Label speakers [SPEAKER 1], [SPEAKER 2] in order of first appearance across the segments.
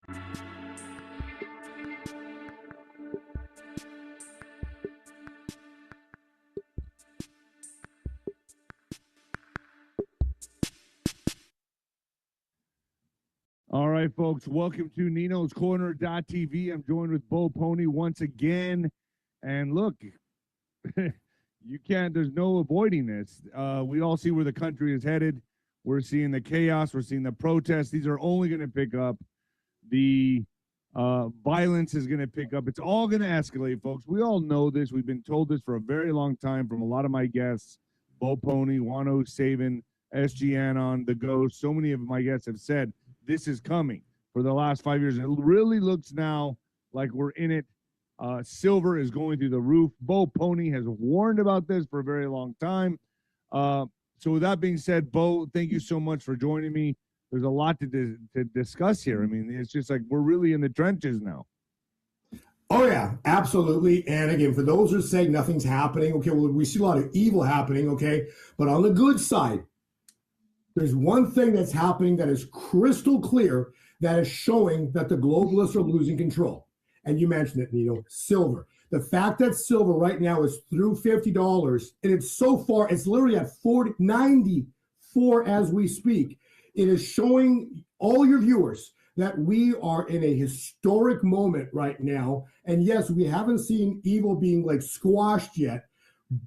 [SPEAKER 1] All right, folks, welcome to Nino's Corner.tv. I'm joined with Bo Polny once again. And look, you can't, there's no avoiding this. We all see where the country is headed. We're seeing the chaos. We're seeing the protests. These are only going to pick up. The violence is going to pick up. It's all going to escalate, folks. We all know this. We've been told this for a very long time from a lot of my guests, Bo Polny, 𝗬𝗏, 𝗬𝗏, the Ghost. So many of my guests have said, this is coming for the last 5 years. It really looks now like we're in it. Silver is going through the roof. Bo Polny has warned about this for a very long time. So with that being said, Bo, thank you so much for joining me. There's a lot to discuss here. I mean, it's just like we're really in the trenches now.
[SPEAKER 2] Oh, yeah, absolutely. And again, for those who say nothing's happening, okay, well, we see a lot of evil happening, okay? But on the good side, there's one thing that's happening that is crystal clear that is showing that the globalists are losing control. And you mentioned it, Nino, silver. The fact that silver right now is through $50, and it's so far, it's literally at 94 as we speak. It is showing all your viewers that we are in a historic moment right now. And yes, we haven't seen evil being like squashed yet,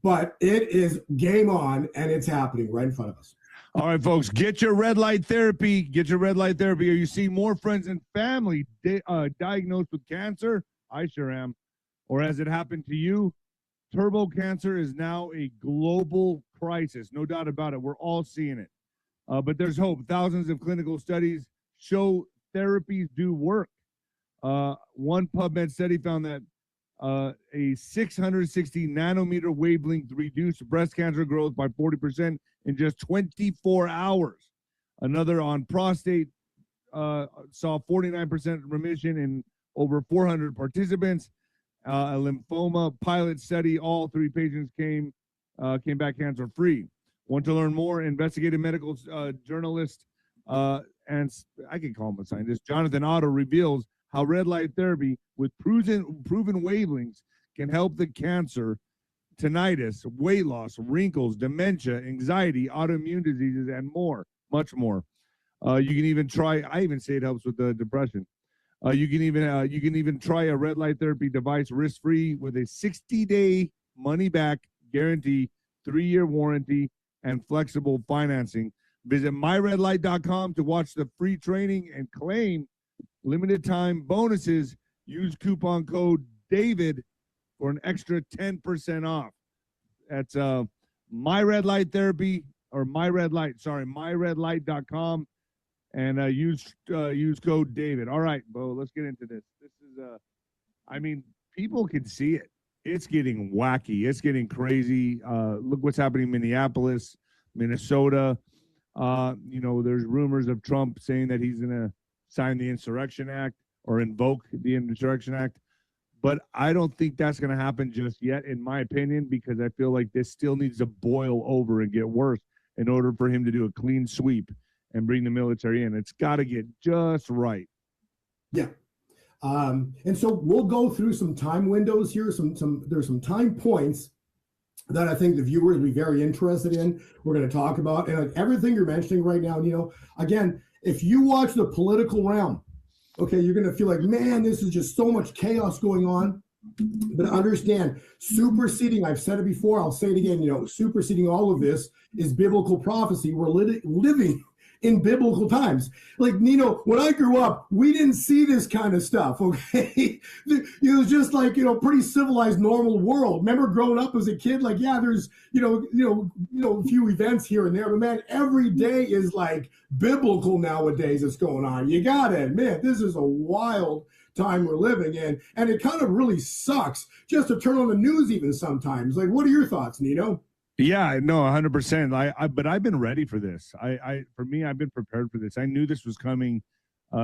[SPEAKER 2] but it is game on and it's happening right in front of us.
[SPEAKER 1] All right, folks, get your red light therapy. Get your red light therapy. Are you seeing more friends and family diagnosed with cancer? I sure am. Or has it happened to you? Turbo cancer is now a global crisis. No doubt about it. We're all seeing it. But there's hope. Thousands of clinical studies show therapies do work. One PubMed study found that a 660 nanometer wavelength reduced breast cancer growth by 40% in just 24 hours. Another on prostate saw 49% remission in over 400 participants. A lymphoma pilot study, all 3 patients came back cancer-free. Want to learn more? Investigative medical journalist, and I can call him a scientist, Jonathan Otto reveals how red light therapy with proven wavelengths can help the cancer, tinnitus, weight loss, wrinkles, dementia, anxiety, autoimmune diseases, and more, much more. You can even try, I even say it helps with the depression. You can even try a red light therapy device risk-free with a 60-day money-back guarantee, 3-year warranty, and flexible financing. Visit myredlight.com to watch the free training and claim limited time bonuses. Use coupon code DAVID for an extra 10% off. That's myredlight.com and use code DAVID. All right, Bo, let's get into this. This is I mean, people can see it. It's getting wacky. It's getting crazy. Look what's happening in Minneapolis, Minnesota. There's rumors of Trump saying that he's going to sign the Insurrection Act or invoke the Insurrection Act. But I don't think that's going to happen just yet, in my opinion, because I feel like this still needs to boil over and get worse in order for him to do a clean sweep and bring the military in. It's got to get just right.
[SPEAKER 2] Yeah. And so we'll go through some time windows here. There's some time points that I think the viewers will be very interested in. We're going to talk about, and like everything you're mentioning right now, again, if you watch the political realm, okay, you're going to feel like, man, this is just so much chaos going on. But understand, superseding, I've said it before, I'll say it again, superseding all of this is biblical prophecy. We're living in biblical times. Like, Nino, when I grew up, we didn't see this kind of stuff, okay? It was just like, pretty civilized, normal world. Remember growing up as a kid, like, yeah, there's, a few events here and there, but man, every day is like biblical nowadays that's going on. You gotta admit, this is a wild time we're living in, and it kind of really sucks just to turn on the news even sometimes. Like, what are your thoughts, Nino?
[SPEAKER 1] Yeah, no, 100%. But I've been ready for this. For me, I've been prepared for this. I knew this was coming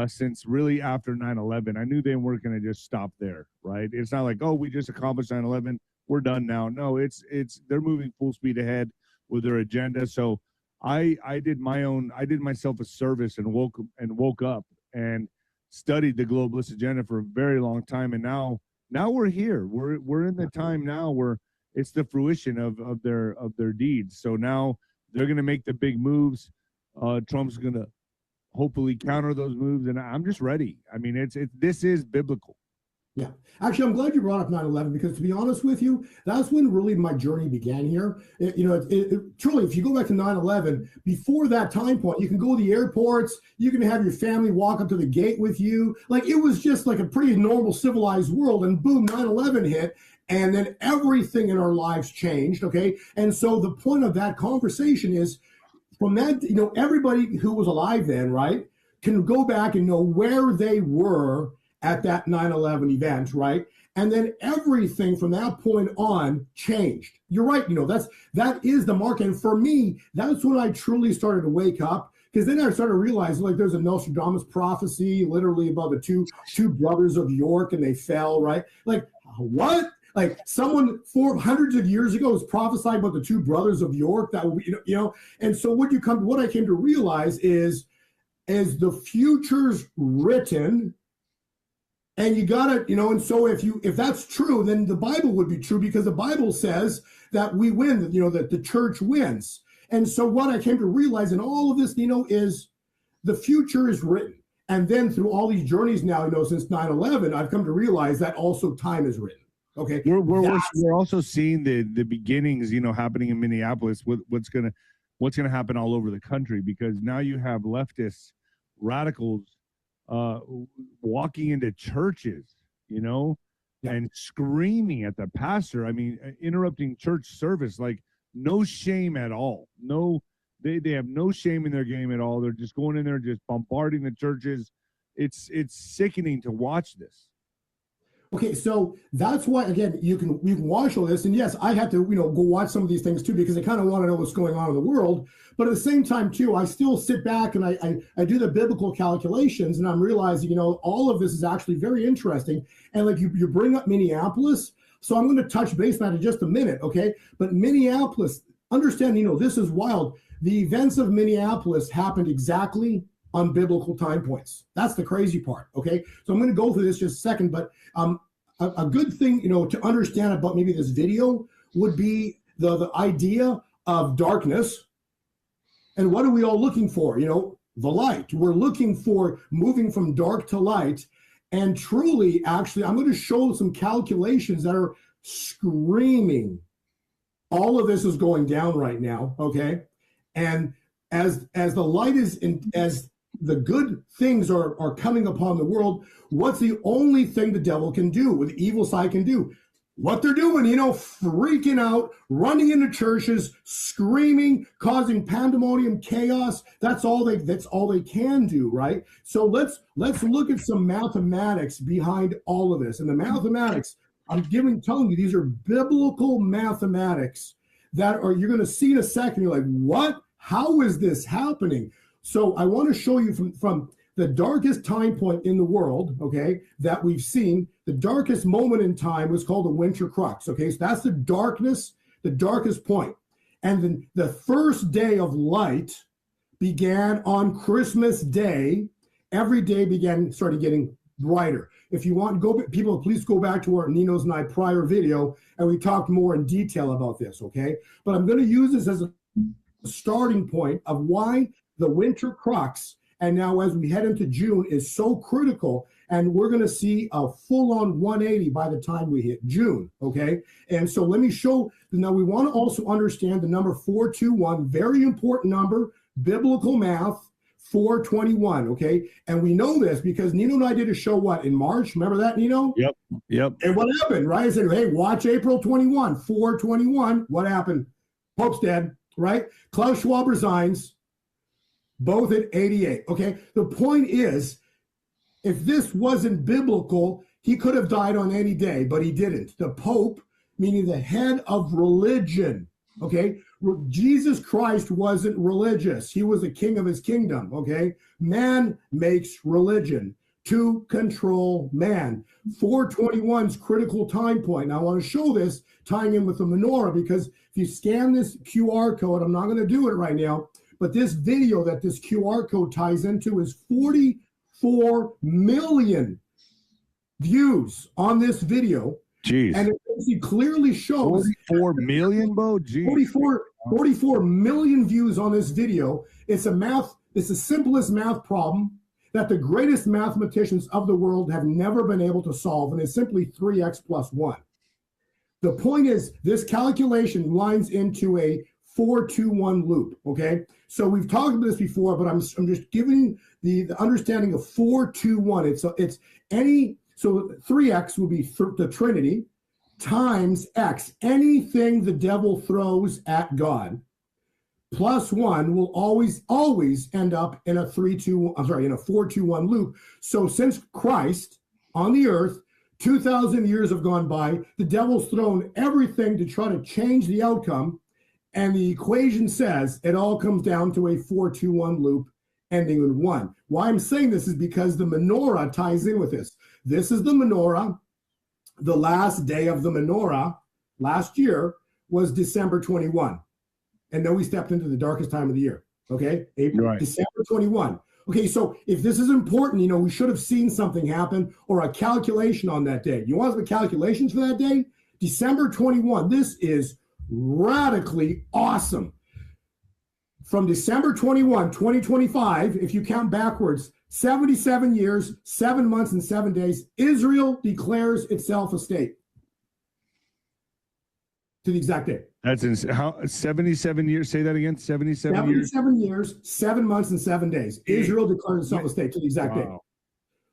[SPEAKER 1] since really after 9/11. I knew they weren't going to just stop there, right? It's not like, oh, we just accomplished 9/11, we're done now. No, they're moving full speed ahead with their agenda. So I did myself a service and woke up and studied the globalist agenda for a very long time, and now we're here. We're in the time now where it's the fruition of their deeds. So now they're going to make the big moves. Trump's going to hopefully counter those moves, and I'm just ready. I mean, this is biblical.
[SPEAKER 2] Yeah. Actually, I'm glad you brought up 9/11 because, to be honest with you, that's when really my journey began here. Truly, if you go back to 9/11, before that time point, you can go to the airports, you can have your family walk up to the gate with you. Like, it was just like a pretty normal, civilized world, and boom, 9/11 hit, and then everything in our lives changed, okay? And so the point of that conversation is, from that, everybody who was alive then, right, can go back and know where they were at that 9/11 event, right? And then everything from that point on changed. You're right, that is the mark. And for me, that's when I truly started to wake up, because then I started realizing, like, there's a 𝗬𝗵𝗶𝗃 prophecy, literally about the two brothers of York, and they fell, right? Like, what? Like, someone hundreds of years ago was prophesying about the two brothers of York. That will be, And so what I came to realize is, as the future's written, and you gotta, and so if that's true, then the Bible would be true, because the Bible says that we win, that the church wins. And so what I came to realize in all of this, is the future is written. And then through all these journeys now, since 9/11, I've come to realize that also time is written. Okay.
[SPEAKER 1] We're also seeing the beginnings, happening in Minneapolis. What's gonna happen all over the country, because now you have leftists, radicals, walking into churches, and screaming at the pastor. I mean, interrupting church service, like, no shame at all. No, they have no shame in their game at all. They're just going in there, just bombarding the churches. It's sickening to watch this.
[SPEAKER 2] Okay, so that's why, again, you can watch all this, and yes, I had to go watch some of these things too, because I kind of want to know what's going on in the world. But at the same time too, I still sit back and I do the biblical calculations, and I'm realizing all of this is actually very interesting. And like you bring up Minneapolis, so I'm going to touch base on that in just a minute, okay? But Minneapolis, understand, this is wild. The events of Minneapolis happened exactly on biblical time points. That's the crazy part, okay? So I'm going to go through this just a second, but a good thing, to understand about maybe this video would be the idea of darkness. And what are we all looking for? The light. We're looking for moving from dark to light. And truly, actually, I'm going to show some calculations that are screaming. All of this is going down right now, okay? And as the light is as the good things are coming upon the world, what's the only thing the devil can do, what the evil side can do? What they're doing, freaking out, running into churches, screaming, causing pandemonium, chaos. That's all they can do, right? So let's look at some mathematics behind all of this. And the mathematics, I'm telling you, these are biblical mathematics that you're going to see in a second. You're like, what? How is this happening? So I want to show you from the darkest time point in the world, okay, that we've seen. The darkest moment in time was called the winter crux, okay? So that's the darkest point. And then the first day of light began on Christmas Day. Every day started getting brighter. If you want, people, please go back to our Nino's and I prior video, and we talked more in detail about this, okay? But I'm going to use this as a starting point of why the winter crux, and now as we head into June, is so critical. And we're going to see a full-on 180 by the time we hit June, okay? And so let me show, now we want to also understand the number 421, very important number, biblical math, 421, okay? And we know this because Nino and I did a show, in March? Remember that, Nino?
[SPEAKER 1] Yep.
[SPEAKER 2] And what happened, right? I said, hey, watch April 21, 421. What happened? Pope's dead, right? Klaus Schwab resigns, both at 88, okay? The point is, if this wasn't biblical, he could have died on any day, but he didn't. The Pope, meaning the head of religion, okay? Jesus Christ wasn't religious. He was a king of his kingdom, okay? Man makes religion to control man. 421's critical time point. Now, I want to show this tying in with the menorah, because if you scan this QR code, I'm not going to do it right now, but this video that this QR code ties into is 44 million views on this video.
[SPEAKER 1] Jeez.
[SPEAKER 2] And it clearly shows
[SPEAKER 1] 44 million, Bo? Jeez.
[SPEAKER 2] 44 million views on this video. It's the simplest math problem that the greatest mathematicians of the world have never been able to solve, and it's simply 3x plus 1. The point is, this calculation lines into a 4-2-1 loop, okay? So we've talked about this before, but I'm just giving the understanding of 4-2-1. So 3x will be the Trinity times x, anything the devil throws at God, plus 1 will always end up in a 4-2-1 loop. So since Christ on the earth, 2,000 years have gone by, the devil's thrown everything to try to change the outcome, and the equation says it all comes down to a 4-2-1 loop ending in 1. Why I'm saying this is because the menorah ties in with this. This is the menorah. The last day of the menorah last year was December 21. And then we stepped into the darkest time of the year, okay? December 21. Okay, so if this is important, we should have seen something happen or a calculation on that day. You want the calculations for that day? December 21. This is radically awesome. From December 21, 2025, if you count backwards, 77 years, 7 months, and 7 days, Israel declares itself a state. To the exact date.
[SPEAKER 1] That's insane. How 77 years? Say that again. 77 years.
[SPEAKER 2] 77 years, 7 months, and 7 days. Israel declares itself a state to the exact date.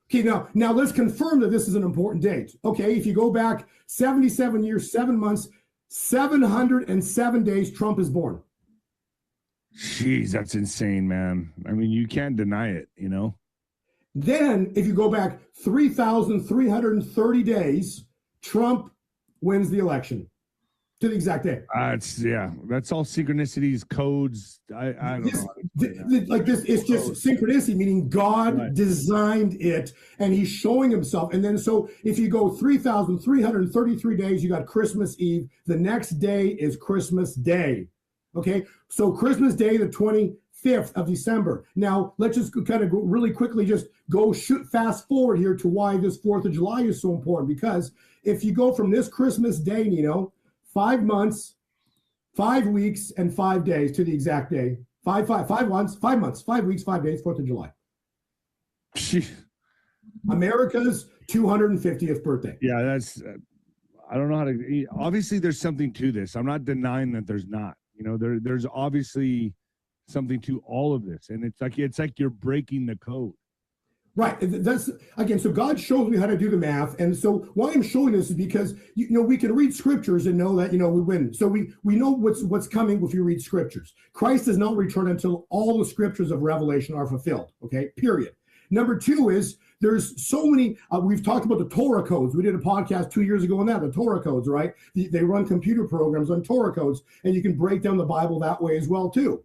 [SPEAKER 2] Okay, now let's confirm that this is an important date. Okay, if you go back 77 years, 7 months, 707 days, Trump is born.
[SPEAKER 1] Jeez, that's insane, man. I mean, you can't deny it,
[SPEAKER 2] Then, if you go back 3,330 days, Trump wins the election. To the exact day.
[SPEAKER 1] That's all synchronicities, codes. I don't know.
[SPEAKER 2] Like this, it's just synchronicity, meaning God designed it, and He's showing Himself. And then, so if you go 3,333 days, you got Christmas Eve. The next day is Christmas Day. Okay, so Christmas Day, the 25th of December. Now, let's just kind of really quickly fast forward here to why this 4th of July is so important. Because if you go from this Christmas Day, 5 months, 5 weeks, and 5 days to the exact day. 5 months, 5 weeks, 5 days, 4th of July. America's 250th birthday.
[SPEAKER 1] Yeah, that's, I don't know how to, obviously there's something to this. I'm not denying that there's not. There's obviously something to all of this. And it's like you're breaking the code.
[SPEAKER 2] Right. That's, again, so God shows me how to do the math. And so why I'm showing this is because, we can read scriptures and know that, we win. So we know what's coming if you read scriptures. Christ does not return until all the scriptures of Revelation are fulfilled. Okay, period. Number 2 is there's so many, we've talked about the Torah codes. We did a podcast 2 years ago on that, the Torah codes, right? They run computer programs on Torah codes, and you can break down the Bible that way as well, too.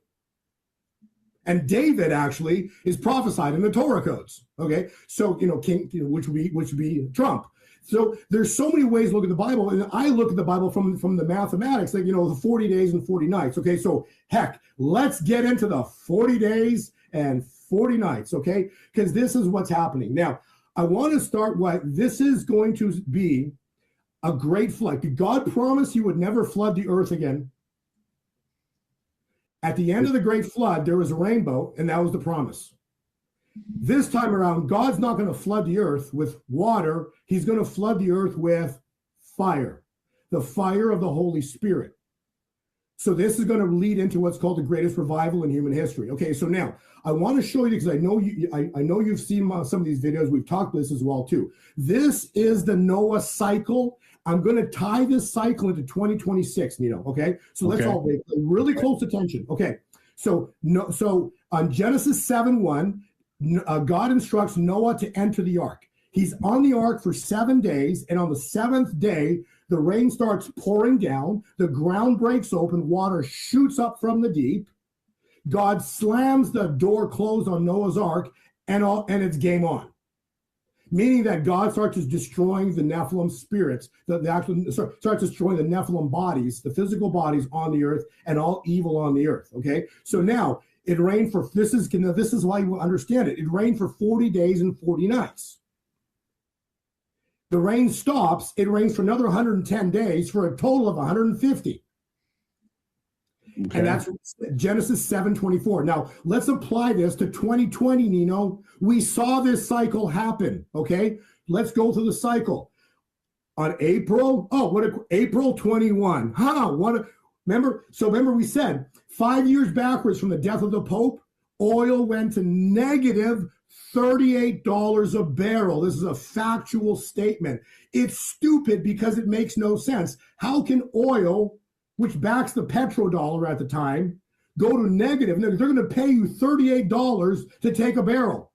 [SPEAKER 2] And David actually is prophesied in the Torah codes. Okay, so king, which would be Trump. So there's so many ways to look at the Bible, and I look at the Bible from the mathematics, like the 40 days and 40 nights. Okay, so heck, let's get into the 40 days and 40 nights. Okay, because this is what's happening now. I want to start what this is going to be a great flood. Did God promise He would never flood the earth again? At the end of the great flood, there was a rainbow, and that was the promise. This time around, God's not going to flood the earth with water. He's going to flood the earth with fire, the fire of the Holy Spirit. So this is going to lead into what's called the greatest revival in human history. Okay, so now I want to show you, because I know you've seen some of these videos. We've talked about this as well too. This is the Noah cycle. I'm going to tie this cycle into 2026, okay? So let's all pay really close attention. Okay, so on Genesis 7:1, God instructs Noah to enter the ark. He's on the ark for 7 days, and on the 7th day, the rain starts pouring down, the ground breaks open, water shoots up from the deep. God slams the door closed on Noah's ark, and it's game on. Meaning that God starts destroying the Nephilim spirits, starts destroying the Nephilim bodies, the physical bodies on the earth, and all evil on the earth. Okay, so now It rained for, this is why you will understand it. It rained for 40 days and 40 nights. The rain stops. It rains for another 110 days for a total of 150. Okay. And that's Genesis 7:24. Now, let's apply this to 2020, Nino. We saw this cycle happen, okay? Let's go through the cycle. On April 21. Remember we said 5 years backwards from the death of the Pope, oil went to negative $38 a barrel. This is a factual statement. It's stupid because it makes no sense. How can oil, which backs the petrodollar at the time, go to negative? They're going to pay you $38 to take a barrel.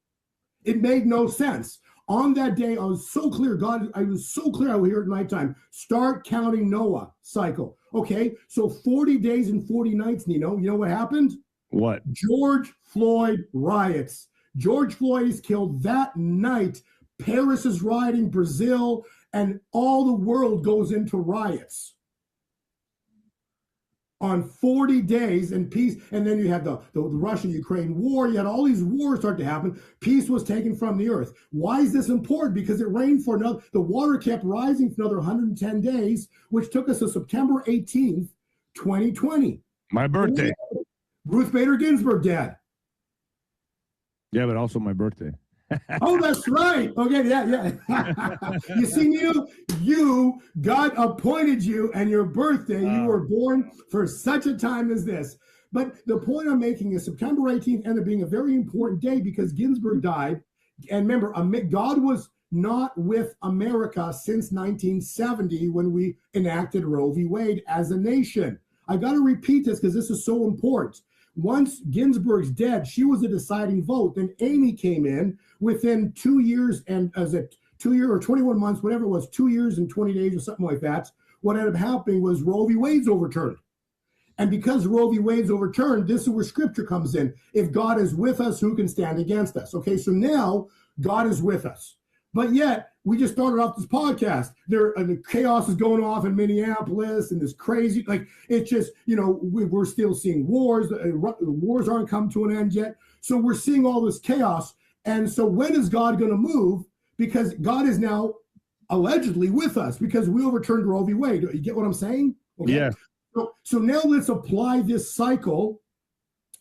[SPEAKER 2] It made no sense. On that day, I was so clear, I was so clear I would hear it at nighttime. Start counting Noah cycle. Okay, so 40 days and 40 nights, Nino. You know what happened?
[SPEAKER 1] What?
[SPEAKER 2] George Floyd riots. George Floyd is killed that night. Paris is rioting, Brazil, and all the world goes into riots. On 40 days and peace, and then you had the Russia-Ukraine war. You had all these wars start to happen. Peace was taken from the earth. Why is this important? Because it rained for another, the water kept rising for another 110 days, which took us to September 18th, 2020.
[SPEAKER 1] My birthday.
[SPEAKER 2] Ruth Bader Ginsburg dead.
[SPEAKER 1] Yeah, but also my birthday.
[SPEAKER 2] Oh, that's right. Okay, yeah. You see, God appointed you, and your birthday, you were born for such a time as this. But the point I'm making is September 18th ended up being a very important day because Ginsburg died. And remember, God was not with America since 1970 when we enacted Roe v. Wade as a nation. I got to repeat this because this is so important. Once Ginsburg's dead, she was a deciding vote. Then Amy came in within 2 years and 2 years or 21 months, whatever it was, 2 years and 20 days or something like that. What ended up happening was Roe v. Wade's overturned. And because Roe v. Wade's overturned, this is where scripture comes in. If God is with us, who can stand against us? Okay, so now God is with us. But yet, we just started off this podcast. The chaos is going off in Minneapolis and this crazy, it's just, we're still seeing wars. The wars aren't come to an end yet. So we're seeing all this chaos. And so when is God going to move? Because God is now allegedly with us because we overturned Roe v. Wade. You get what I'm saying? Okay. Yeah. So now let's apply this cycle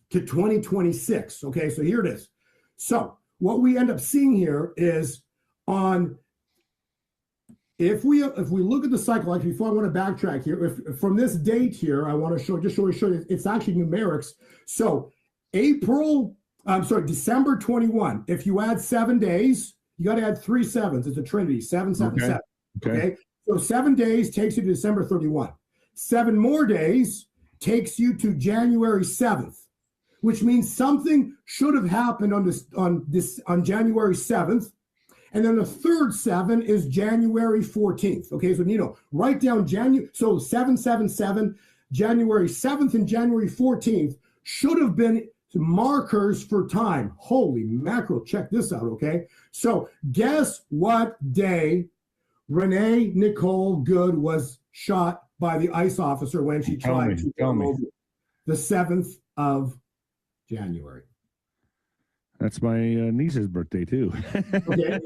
[SPEAKER 2] to 2026. Okay, so here it is. So what we end up seeing here is if we look at the cycle, actually, before I want to backtrack here, from this date here, I want to show you, it's actually numerics. So December 21, if you add 7 days, you got to add 3 sevens. It's a trinity, 7, 7, 7. Okay. So 7 days takes you to December 31. 7 more days takes you to January 7th, which means something should have happened on January 7th. And then the third 7 is January 14th. Okay, so write down so 777, January 7th and January 14th should have been markers for time. Holy mackerel, check this out, okay? So guess what day Renee Nicole Good was shot by the ICE officer when she tried to come over? The 7th of January.
[SPEAKER 1] That's my niece's birthday too.
[SPEAKER 2] Okay,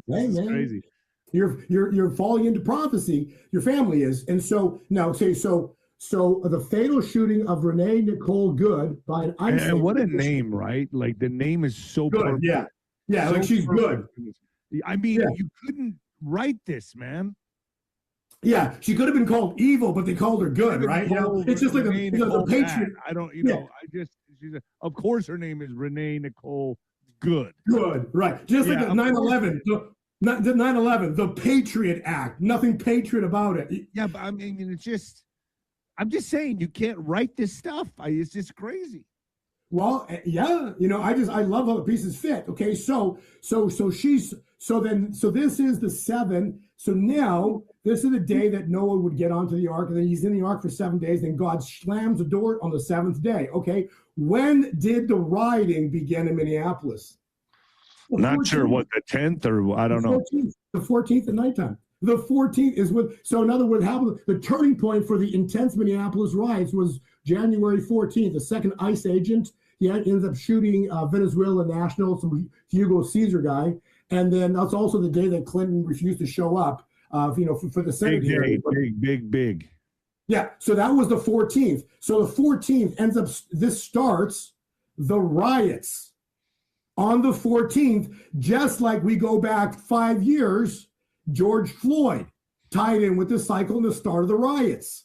[SPEAKER 2] hey, man, crazy. You're falling into prophecy. Your family is, and so now so the fatal shooting of Renee Nicole Good by an ICE.
[SPEAKER 1] And what a name, right? Like the name is so
[SPEAKER 2] good.
[SPEAKER 1] Perfect.
[SPEAKER 2] Yeah,
[SPEAKER 1] so
[SPEAKER 2] like she's
[SPEAKER 1] perfect.
[SPEAKER 2] Good.
[SPEAKER 1] I mean, you couldn't write this, man.
[SPEAKER 2] Yeah, she could have been called evil, but they called her good, right? It's just like the Patriot.
[SPEAKER 1] I don't, of course her name is Renee Nicole Good.
[SPEAKER 2] Good, right. Just like 9/11, the 9/11, the Patriot Act. Nothing patriot about it.
[SPEAKER 1] Yeah, but I mean, I'm just saying you can't write this stuff. It's just crazy.
[SPEAKER 2] Well, yeah, I love how the pieces fit. Okay, so this is the 7. So now this is the day that Noah would get onto the ark, and then he's in the ark for 7 days. Then God slams the door on the 7th day. Okay, when did the rioting begin in Minneapolis?
[SPEAKER 1] Not sure what, the 10th or I don't know.
[SPEAKER 2] The 14th at nighttime. The 14th is so in other words, the turning point for the intense Minneapolis riots was January 14th. The second ICE agent He ends up shooting Venezuela national, some 𝗀𝗂𝗁𝗂𝗁 guy. And then that's also the day that Clinton refused to show up, for the Senate hearing.
[SPEAKER 1] Big.
[SPEAKER 2] Yeah, so that was the 14th. So the 14th this starts the riots on the 14th, just like we go back 5 years, George Floyd tied in with the cycle and the start of the riots.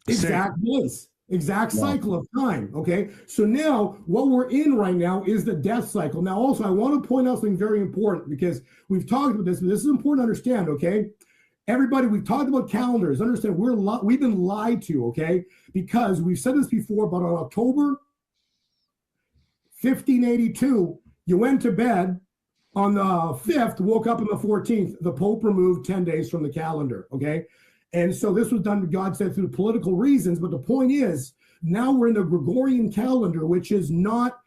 [SPEAKER 2] Exact cycle of time, okay? So now what we're in right now is the death cycle. Now also I want to point out something very important because we've talked about this, but this is important to understand, okay? Everybody, we've talked about calendars. Understand, we've been lied to, okay? Because we've said this before, but on October 1582, you went to bed on the 5th, woke up on the 14th. The Pope removed 10 days from the calendar, okay? And so this was done, God said, through political reasons. But the point is, now we're in the Gregorian calendar, which is not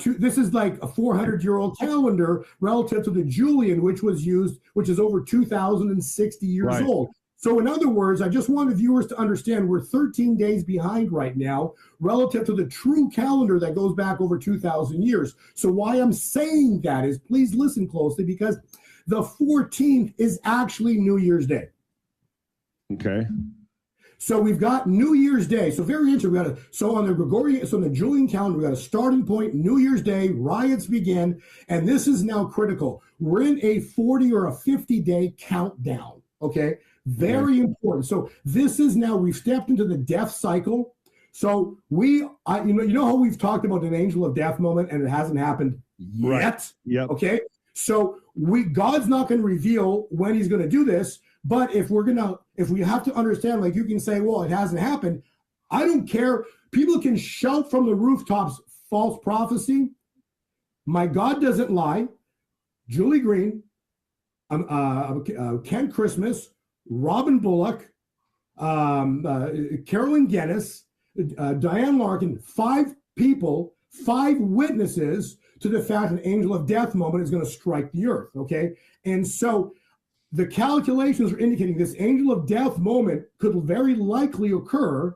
[SPEAKER 2] this is like a 400-year-old calendar relative to the Julian, which is over 2,060 years old. So in other words, I just want the viewers to understand we're 13 days behind right now relative to the true calendar that goes back over 2,000 years. So why I'm saying that is, please listen closely, because the 14th is actually New Year's Day.
[SPEAKER 1] Okay.
[SPEAKER 2] So we've got New Year's Day. So very interesting. So on the Julian calendar, we got a starting point, New Year's Day, riots begin, and this is now critical. We're in a 40 or a 50-day countdown. Okay. Very important. So this is now, we've stepped into the death cycle. So you know how we've talked about an angel of death moment and it hasn't happened yet.
[SPEAKER 1] Right. Yep.
[SPEAKER 2] Okay. So God's not going to reveal when he's going to do this. But if we have to understand, like you can say, well, it hasn't happened. I don't care. People can shout from the rooftops, false prophecy. My God doesn't lie. Julie Green, Ken Christmas, Robin Bullock, Carolyn Guinness, Diane Larkin, 5 people, 5 witnesses to the fact an angel of death moment is going to strike the earth. Okay. And so the calculations are indicating this angel of death moment could very likely occur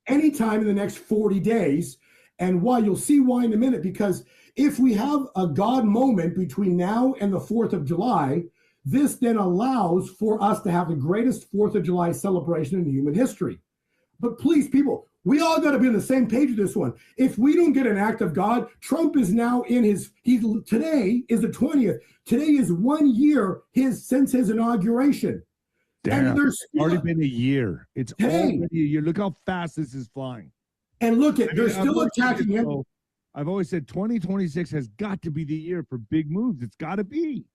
[SPEAKER 2] anytime in the next 40 days. And why? You'll see why in a minute, because if we have a God moment between now and the 4th of July, this then allows for us to have the greatest 4th of July celebration in human history. But please, people, we all got to be on the same page with this one. If we don't get an act of God, Trump is now today is the 20th. Today is 1 year since his inauguration.
[SPEAKER 1] Damn,
[SPEAKER 2] and there's
[SPEAKER 1] already been a year. It's already a year. Look how fast this is flying.
[SPEAKER 2] And look they're still attacking him.
[SPEAKER 1] I've always said 2026 has got to be the year for big moves. It's got to be.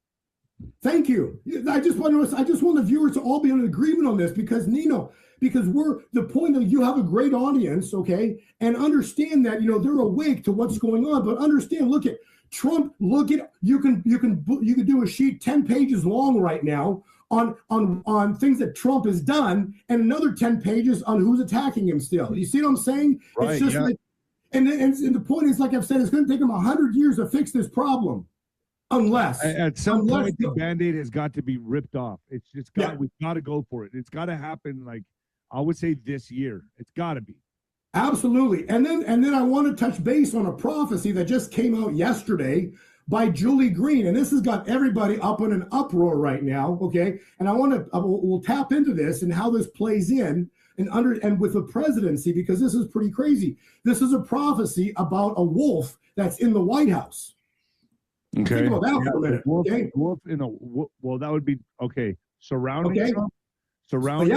[SPEAKER 2] Thank you. I just want the viewers to all be in agreement on this, because we're the point that you have a great audience, okay, and understand that they're awake to what's going on. But understand, look at Trump. You can do a sheet 10 pages long right now on things that Trump has done, and another 10 pages on who's attacking him still. You see what I'm saying?
[SPEAKER 1] Right,
[SPEAKER 2] it's just like, and the point is, like I've said, it's going to take him 100 years to fix this problem. Unless
[SPEAKER 1] at some point the Band-Aid has got to be ripped off. It's just we've got to go for it. It's got to happen, like I would say, this year. It's got to be. Absolutely. And then I want to touch base on a prophecy that just came out yesterday by Julie Green, and this has got everybody up in an uproar right now. Okay, and we'll tap into this and how this plays in and with the presidency, because this is pretty crazy. This is a prophecy about a wolf that's in the White House. Okay.
[SPEAKER 2] Think about that for a minute.
[SPEAKER 1] Wolf in a well, that would be okay. Surrounding Trump.
[SPEAKER 2] Surrounding.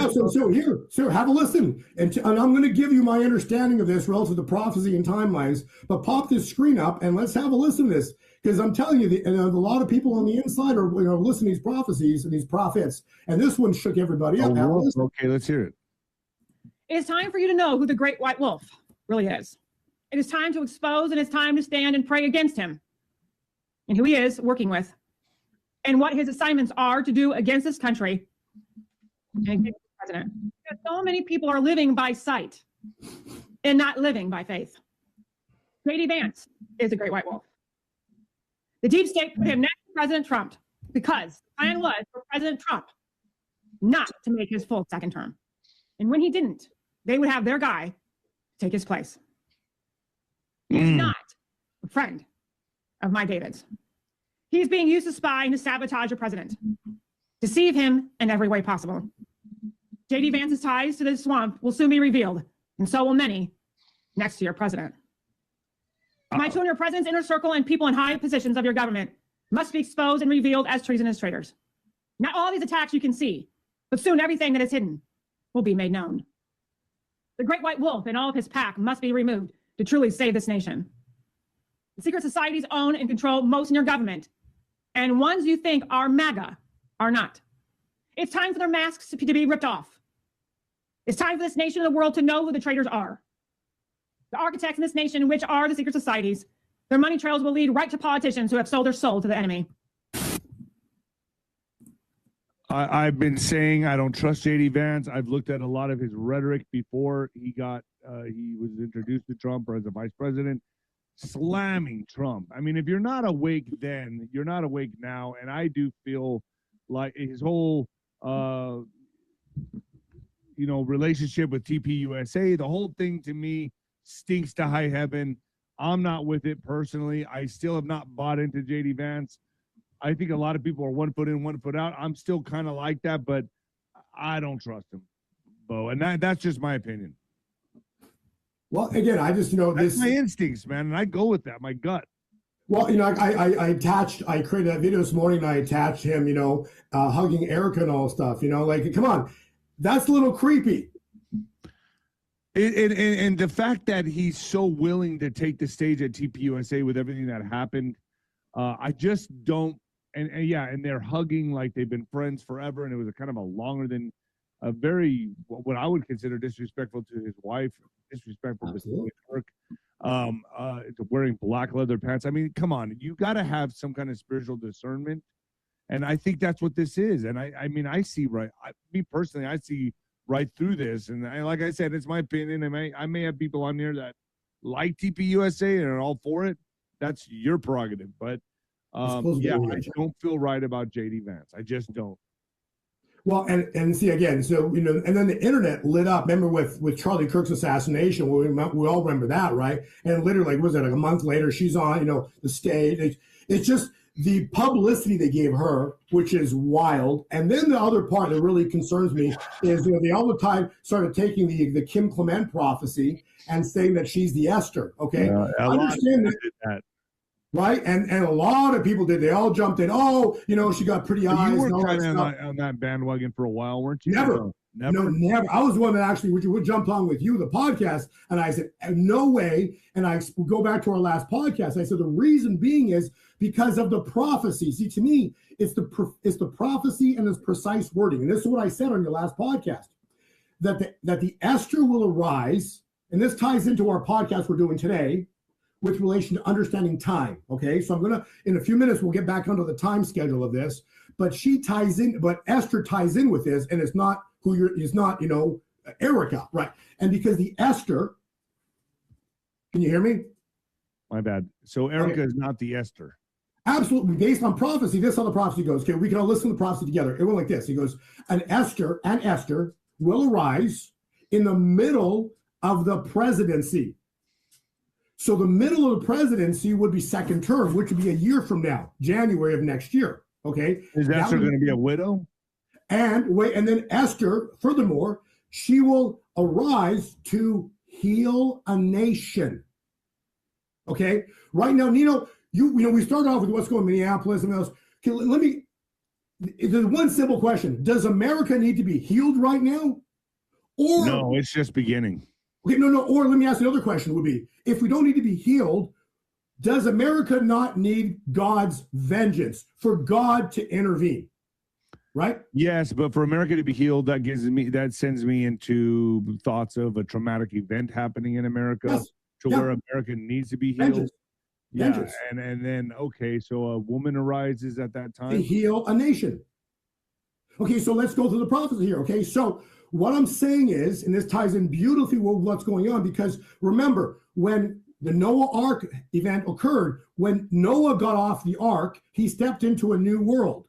[SPEAKER 2] So have a listen, and I'm going to give you my understanding of this relative to prophecy and timelines. But pop this screen up and let's have a listen to this, because I'm telling you, a lot of people on the inside are listening to these prophecies and these prophets, and this one shook everybody up.
[SPEAKER 1] Okay, let's hear it.
[SPEAKER 3] It is time for you to know who the great white wolf really is. It is time to expose, and it's time to stand and pray against him, and who he is working with, and what his assignments are to do against this country and against the president. Because so many people are living by sight and not living by faith. J.D. Vance is a great white wolf. The deep state put him next to President Trump because the plan was for President Trump not to make his full second term. And when he didn't, they would have their guy take his place. He's not a friend of my David's. He's being used to spy and to sabotage the president, deceive him in every way possible. J.D. Vance's ties to this swamp will soon be revealed, and so will many next to your president. My children, your president's inner circle and people in high positions of your government must be exposed and revealed as treasonous traitors. Not all these attacks you can see, but soon everything that is hidden will be made known. The great white wolf and all of his pack must be removed to truly save this nation. The secret societies own and control most in your government, and ones you think are MAGA are not. It's time for their masks to be ripped off. It's time for this nation and the world to know who the traitors are. The architects in this nation, which are the secret societies, their money trails will lead right to politicians who have sold their soul to the enemy.
[SPEAKER 1] I've been saying I don't trust J.D. Vance. I've looked at a lot of his rhetoric before he was introduced to Trump or as a vice president, slamming Trump. I mean, if you're not awake then, you're not awake now. And I do feel like his whole, relationship with TPUSA, the whole thing to me stinks to high heaven. I'm not with it personally. I still have not bought into J.D. Vance. I think a lot of people are 1 foot in, 1 foot out. I'm still kind of like that, but I don't trust him, Bo. And that's just my opinion.
[SPEAKER 2] Well, again, I just,
[SPEAKER 1] that's my instincts, man. And I go with that, my gut.
[SPEAKER 2] Well, I created that video this morning and I attached him, hugging Erica and all stuff, come on, that's a little creepy.
[SPEAKER 1] And the fact that he's so willing to take the stage at TPUSA with everything that happened, I just don't. And they're hugging like they've been friends forever. And it was a kind of a very, what I would consider disrespectful to his wife, disrespectful to Kirk, wearing black leather pants. I mean, come on, you got to have some kind of spiritual discernment. And I think that's what this is. And I see me personally, I see right through this. And like I said, it's my opinion. I may have people on here that like TPUSA and are all for it. That's your prerogative. But I don't feel right about J.D. Vance. I just don't.
[SPEAKER 2] Well, and see again, so and then the internet lit up. Remember with Charlie Kirk's assassination, we all remember that, right? And literally, was it like a month later? She's on, the stage. It's just the publicity they gave her, which is wild. And then the other part that really concerns me is they all the time started taking the 𝗬𝗂𝗶𝗹 prophecy and saying that she's the Esther. Okay, I understand that. Right, and a lot of people did. They all jumped in. Oh, she got pretty eyes.
[SPEAKER 1] You were kind of on that bandwagon for a while, weren't you?
[SPEAKER 2] Never. No, never. I was the one that actually would jump on with you, the podcast, and I said, no way. And I go back to our last podcast. I said the reason being is because of the prophecy. See, to me, it's the prophecy and its precise wording. And this is what I said on your last podcast, that the Esther will arise, and this ties into our podcast we're doing today, with relation to understanding time. Okay, so I'm gonna, in a few minutes, we'll get back onto the time schedule of this, but Esther ties in with this, and it's not Erica, right? And because the Esther, can you hear me?
[SPEAKER 1] My bad. So Erica is not the Esther.
[SPEAKER 2] Absolutely, based on prophecy, this is how the prophecy goes. Okay, we can all listen to the prophecy together. It went like this. He goes, an Esther will arise in the middle of the presidency. So the middle of the presidency would be second term, which would be a year from now, January of next year. Okay.
[SPEAKER 1] Is Esther going to be a widow?
[SPEAKER 2] And then Esther, furthermore, she will arise to heal a nation. Okay. Right now, Nino, we started off with what's going on in Minneapolis and else. Okay, there's one simple question. Does America need to be healed right now? Or
[SPEAKER 1] no, it's just beginning.
[SPEAKER 2] Okay, no. Or let me ask the other question would be, if we don't need to be healed, does America not need God's vengeance for God to intervene? Right?
[SPEAKER 1] Yes, but for America to be healed, that sends me into thoughts of a traumatic event happening in America where America needs to be healed.
[SPEAKER 2] Vengeance.
[SPEAKER 1] Yeah,
[SPEAKER 2] Vengeance.
[SPEAKER 1] and then so a woman arises at that time
[SPEAKER 2] to heal a nation. Okay, so let's go through the prophecy here. Okay, so what I'm saying is, and this ties in beautifully with what's going on, because remember, when the Noah Ark event occurred, when Noah got off the ark, he stepped into a new world,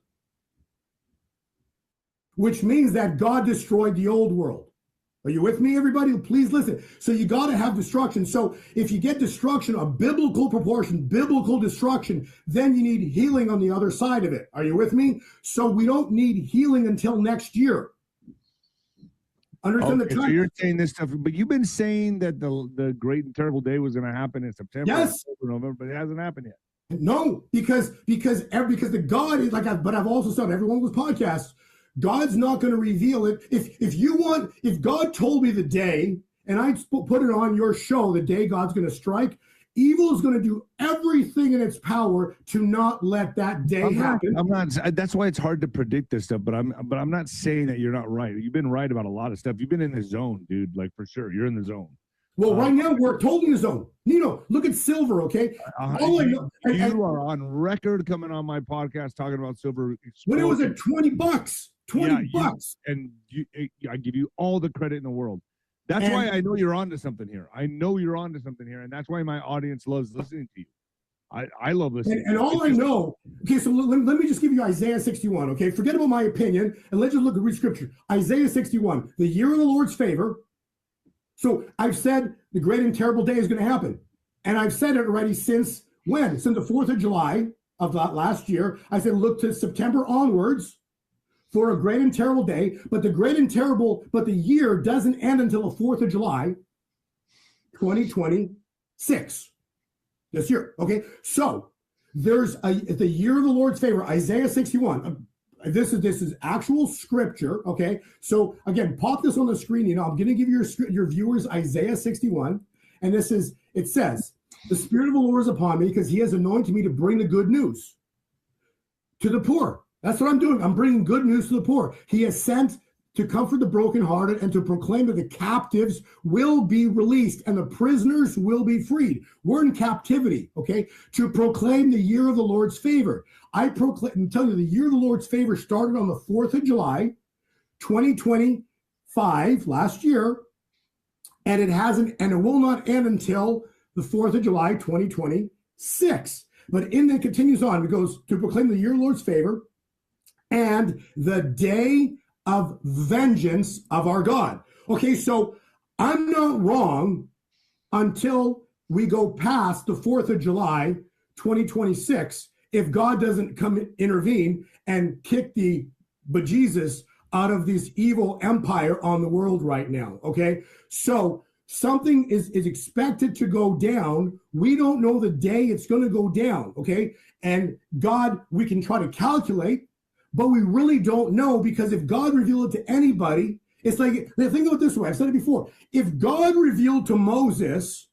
[SPEAKER 2] which means that God destroyed the old world. Are you with me, everybody? Please listen. So you got to have destruction. So if you get destruction, a biblical proportion, biblical destruction, then you need healing on the other side of it. Are you with me? So we don't need healing until next year. Understand the time?
[SPEAKER 1] So you're saying this stuff, but you've been saying that the great and terrible day was going to happen in September,
[SPEAKER 2] yes,
[SPEAKER 1] October, November, but it hasn't happened yet.
[SPEAKER 2] No, because the God is but I've also said everyone with podcasts, God's not going to reveal it. If God told me the day and I put it on your show, the day God's going to strike, evil is going to do everything in its power to not let that day happen.
[SPEAKER 1] That's why it's hard to predict this stuff, but I'm not saying that you're not right. You've been right about a lot of stuff. You've been in the zone, dude, like for sure. You're in the zone.
[SPEAKER 2] Well, right now we're totally in the zone. Nino, look at silver, okay?
[SPEAKER 1] All I know, you are on record coming on my podcast talking about silver.
[SPEAKER 2] When it was at $20, $20.
[SPEAKER 1] I give you all the credit in the world. That's why I know you're onto something here. I know you're onto something here, and that's why my audience loves listening to you. I love listening.
[SPEAKER 2] And all I know, okay, so let me just give you Isaiah 61, okay? Forget about my opinion, and let's just look at read scripture. Isaiah 61, the year of the Lord's favor. So I've said the great and terrible day is going to happen. And I've said it already since when? Since the 4th of July of that last year. I said, look to September onwards for a great and terrible day. But the year doesn't end until the 4th of July, 2026. This year, okay? So there's the year of the Lord's favor, Isaiah 61. This is actual scripture, okay? So again, pop this on the screen. You know, I'm going to give your viewers Isaiah 61, and it says, "The Spirit of the Lord is upon me because He has anointed me to bring the good news to the poor." That's what I'm doing. I'm bringing good news to the poor. He has sent to comfort the brokenhearted and to proclaim that the captives will be released and the prisoners will be freed. We're in captivity, okay? To proclaim the year of the Lord's favor. I'm telling you, the year of the Lord's favor started on the 4th of July, 2025, last year, and it will not end until the 4th of July, 2026. But it continues on. It goes to proclaim the year of the Lord's favor and the day of vengeance of our God. Okay, so I'm not wrong until we go past the 4th of July, 2026, if God doesn't come intervene and kick the bejesus out of this evil empire on the world right now, okay? So something is expected to go down. We don't know the day it's going to go down, okay? And God, we can try to calculate, but we really don't know, because if God revealed it to anybody, it's like, think of it this way. I've said it before. If God revealed to Moses,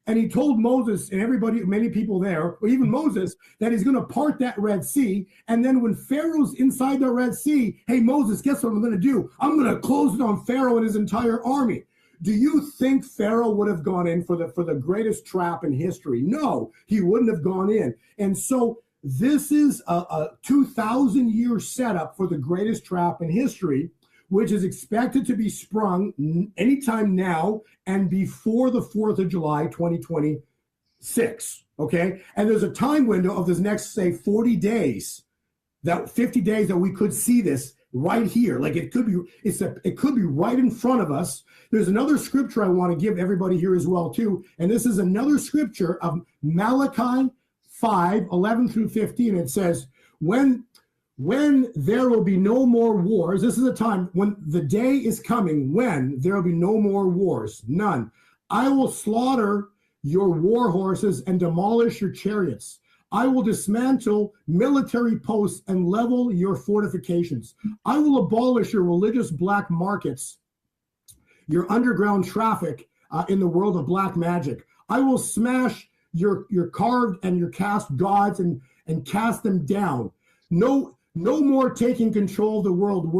[SPEAKER 2] and he told Moses and everybody, many people there, or even Moses, that he's going to part that Red Sea, and then when Pharaoh's inside the Red Sea, hey, Moses, guess what I'm going to do? I'm going to close it on Pharaoh and his entire army. Do you think Pharaoh would have gone in for the greatest trap in history? No, he wouldn't have gone in. And so this is a 2,000-year setup for the greatest trap in history, which is expected to be sprung anytime now and before the 4th of July, 2026, okay? And there's a time window of this next, say, 40 days, 50 days that we could see this right here. Like it could be right in front of us. There's another scripture I want to give everybody here as well, too, and this is another scripture of Malachi 5:11 through 15. It says, when there will be no more wars, this is a time when the day is coming when there will be no more wars, none. I will slaughter your war horses and demolish your chariots. I will dismantle military posts and level your fortifications. I will abolish your religious black markets, your underground traffic in the world of black magic. I will smash your carved and your cast gods and cast them down. No more taking control of the world,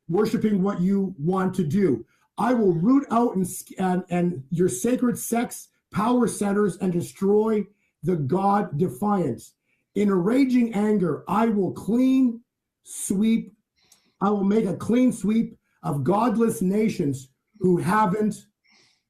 [SPEAKER 2] worshiping what you want to do. I will root out and your sacred sex power centers and destroy the God defiance. In a raging anger, I will make a clean sweep of godless nations who haven't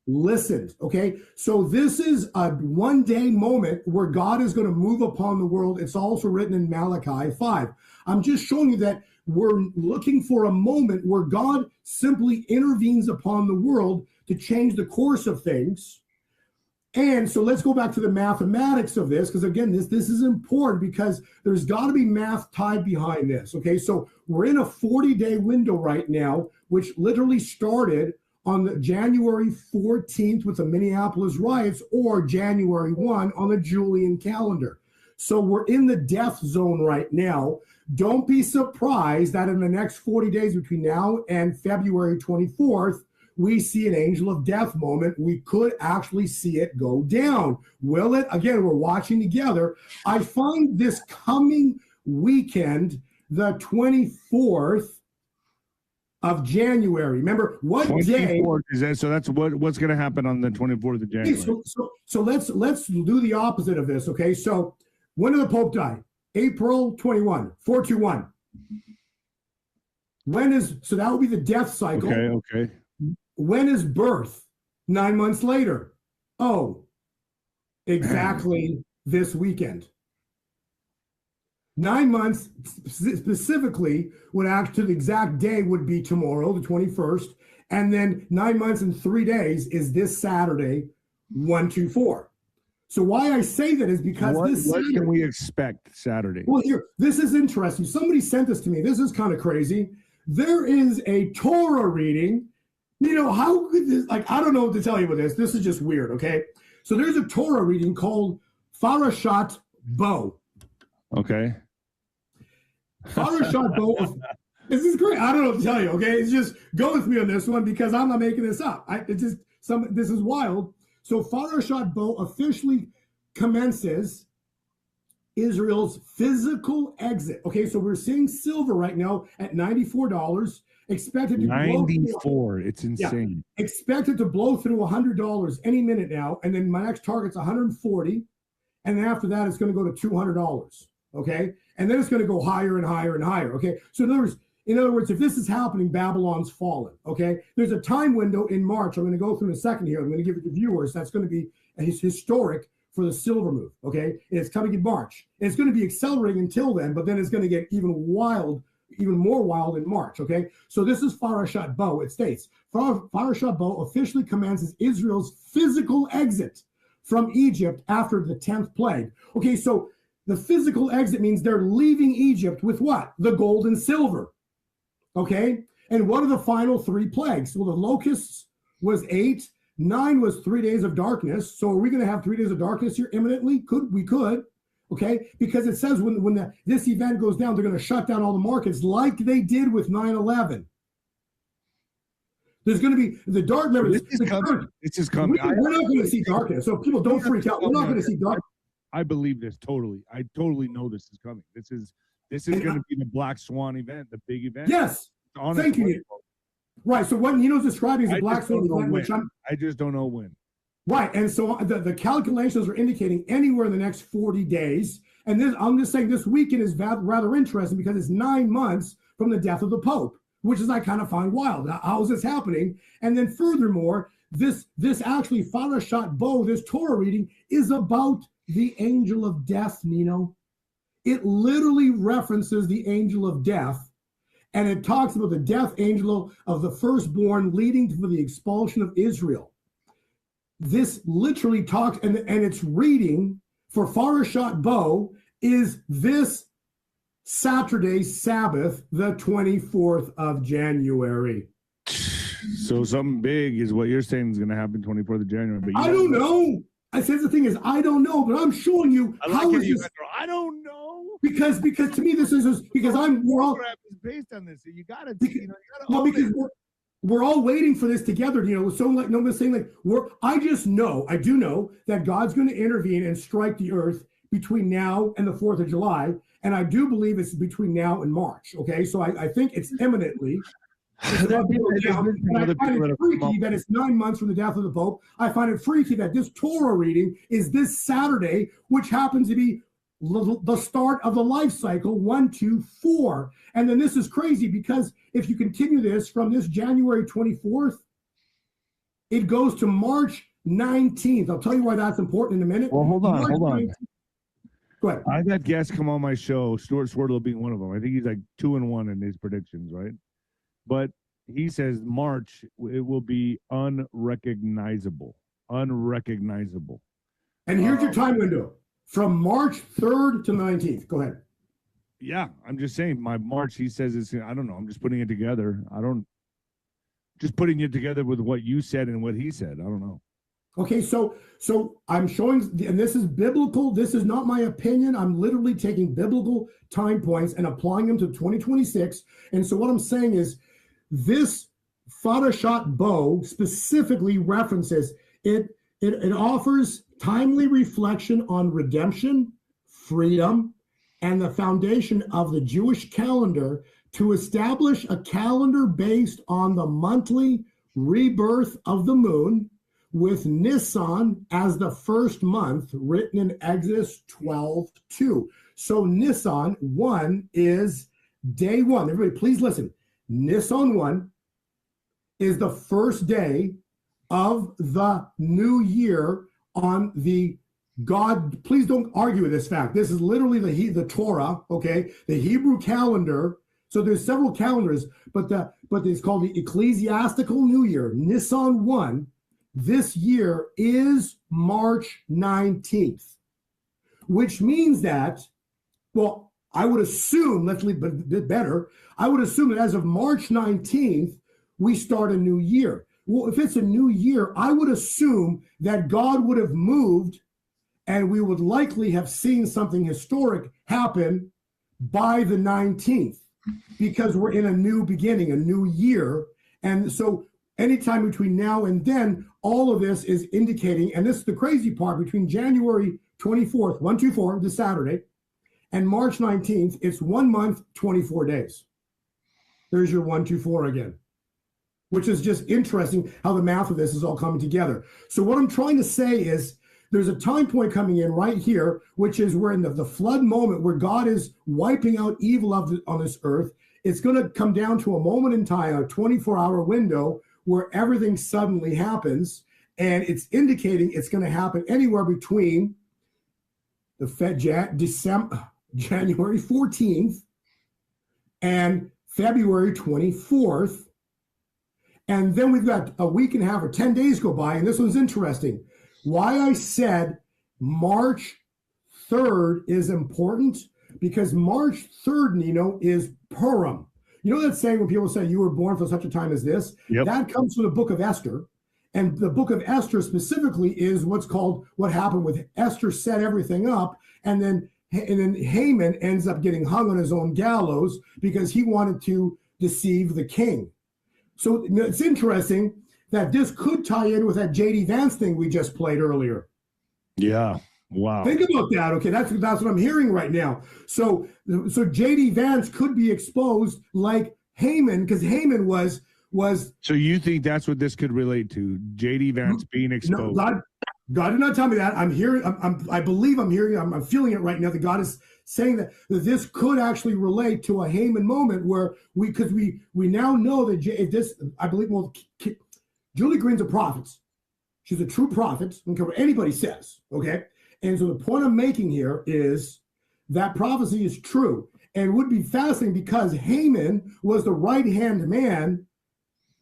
[SPEAKER 2] listened. Okay, so this is a one-day moment where God is going to move upon the world. It's also written in Malachi 5. I'm just showing you that we're looking for a moment where God simply intervenes upon the world to change the course of things. And so let's go back to the mathematics of this, because again, this is important, because there's got to be math tied behind this. Okay, so we're in a 40-day window right now, which literally started on January 14th with the Minneapolis riots, or January 1 on the Julian calendar. So we're in the death zone right now. Don't be surprised that in the next 40 days between now and February 24th, we see an angel of death moment. We could actually see it go down. Will it? Again, we're watching together. I find this coming weekend, the 24th of January. Remember what day?
[SPEAKER 1] Is that, so that's what's going to happen on the 24th of January.
[SPEAKER 2] Okay, so let's do the opposite of this. Okay, so when did the Pope die? April 21, 421. When is, so that will be the death cycle.
[SPEAKER 1] Okay.
[SPEAKER 2] When is birth? 9 months later. Oh, exactly this weekend. 9 months specifically would actually, the exact day would be tomorrow, the 21st. And then 9 months and 3 days is this Saturday, 124. So why I say that is because what
[SPEAKER 1] can we expect Saturday?
[SPEAKER 2] Well, here, this is interesting. Somebody sent this to me. This is kind of crazy. There is a Torah reading. You know, how could this, like, I don't know what to tell you with this. This is just weird, okay? So there's a Torah reading called Parashat Bo.
[SPEAKER 1] Okay.
[SPEAKER 2] Parashat Bo. This is great. I don't know what to tell you, okay? It's just, go with me on this one, because I'm not making this up. This is wild. So Parashat Bo officially commences Israel's physical exit. Okay, so we're seeing silver right now at $94. Expected to
[SPEAKER 1] 94. It's insane.
[SPEAKER 2] Yeah, expected to blow through $100 any minute now, and then my next target's 140, and then after that it's going to go to $200. Okay, and then it's going to go higher and higher and higher. Okay, so in other words, if this is happening, Babylon's fallen. Okay, there's a time window in March. I'm going to go through in a second here. I'm going to give it to viewers. That's going to be historic for the silver move. Okay, and it's coming in March. And it's going to be accelerating until then, but then it's going to get even more wild in March. Okay, so this is Parashat Bo. It states, Parashat Bo officially commences Israel's physical exit from Egypt after the 10th plague. Okay, so the physical exit means they're leaving Egypt with what? The gold and silver. Okay, and what are the final 3 plagues? Well, the locusts was 8, 9 was 3 days of darkness. So are we going to have 3 days of darkness here imminently? We could. Okay, because it says when this event goes down, they're going to shut down all the markets like they did with 9/11. There's going to be the dark. Remember,
[SPEAKER 1] this is coming.
[SPEAKER 2] We're not going to see darkness, so people don't freak out. We're not going to see darkness.
[SPEAKER 1] I believe this totally. I totally know this is coming. This is going to be the Black Swan event, the big event.
[SPEAKER 2] Yes, thank you. Right. So what Nino's describing is the Black Swan event, which
[SPEAKER 1] I just don't know when.
[SPEAKER 2] Right, and so the calculations are indicating anywhere in the next 40 days. And this, I'm just saying this weekend is rather interesting because it's 9 months from the death of the Pope, which is I kind of find wild. How is this happening? And then furthermore, this actually Parashat Bo, this Torah reading, is about the angel of death, Nino. It literally references the angel of death, and it talks about the death angel of the firstborn leading to the expulsion of Israel. This literally talks, and its reading for Parashat Bo is this Saturday, Sabbath, the 24th of January.
[SPEAKER 1] So something big is what you're saying is going to happen 24th of January. But
[SPEAKER 2] I don't know. I said the thing is, I don't know, but I'm showing you how is this.
[SPEAKER 1] I don't know.
[SPEAKER 2] Because to me, this is because we're all
[SPEAKER 1] based on this. So you got to,
[SPEAKER 2] well, because we're all waiting for this together, you know. So like nobody's saying like I do know that God's going to intervene and strike the earth between now and the 4th of July. And I do believe it's between now and March. Okay. So I think it's imminently. I find it freaky that it's 9 months from the death of the Pope. I find it freaky that this Torah reading is this Saturday, which happens to be the start of the life cycle 1, 2, 4. And then this is crazy because if you continue this from this January 24th, it goes to March 19th. I'll tell you why that's important in a minute.
[SPEAKER 1] Well, hold on,
[SPEAKER 2] March
[SPEAKER 1] hold on.
[SPEAKER 2] 19th. Go ahead.
[SPEAKER 1] I've had guests come on my show, Stuart Swerdlow being one of them. I think he's like 2-1 in his predictions, right? But he says March, it will be unrecognizable. Unrecognizable.
[SPEAKER 2] And here's your time window. From March 3rd to 19th. Go ahead.
[SPEAKER 1] Yeah, I'm just saying my March, he says it's, I don't know. I'm just putting it together. Just putting it together with what you said and what he said. I don't know.
[SPEAKER 2] Okay, so I'm showing, and this is biblical. This is not my opinion. I'm literally taking biblical time points and applying them to 2026. And so what I'm saying is this 𝗬𝗏 specifically references it offers timely reflection on redemption, freedom, and the foundation of the Jewish calendar to establish a calendar based on the monthly rebirth of the moon, with Nisan as the first month, written in Exodus 12:2. So Nisan 1 is day 1. Everybody, please listen. Nisan 1 is the first day of the new year on the God. Please don't argue with this fact. This is literally the Torah, okay? The Hebrew calendar. So there's several calendars, but it's called the ecclesiastical new year. Nisan 1. This year is March 19th, which means that, well, I would assume, let's leave a bit better, I would assume that as of March 19th, we start a new year. Well, if it's a new year, I would assume that God would have moved and we would likely have seen something historic happen by the 19th because we're in a new beginning, a new year. And so anytime between now and then, all of this is indicating, and this is the crazy part, between January 24th, 124, this Saturday, and March 19th, it's 1 month, 24 days. There's your 124 again, which is just interesting how the math of this is all coming together. So what I'm trying to say is there's a time point coming in right here, which is we're in the flood moment where God is wiping out evil on this earth. It's going to come down to a moment in time, a 24-hour window, where everything suddenly happens, and it's indicating it's going to happen anywhere between January 14th and February 24th. And then we've got a week and a half or 10 days go by, and this one's interesting. Why I said March 3rd is important, because March 3rd, Nino, is Purim. You know that saying when people say you were born for such a time as this?
[SPEAKER 1] Yep.
[SPEAKER 2] That comes from the book of Esther. And the book of Esther specifically is what's called what happened with Esther set everything up. And then Haman ends up getting hung on his own gallows because he wanted to deceive the king. So it's interesting that this could tie in with that J.D. Vance thing we just played earlier.
[SPEAKER 1] Yeah. Wow.
[SPEAKER 2] Think about that. Okay, that's what I'm hearing right now. So J.D. Vance could be exposed like Haman, because Haman was.
[SPEAKER 1] So you think that's what this could relate to? J.D. Vance being exposed?
[SPEAKER 2] No, God did not tell me that. I'm hearing. I believe I'm hearing. I'm feeling it right now. That God is saying that this could actually relate to a Haman moment where we now know that this. I believe. Well, Julie Green's a prophet. She's a true prophet. I don't care what anybody says. Okay. And so the point I'm making here is that prophecy is true and would be fascinating because Haman was the right-hand man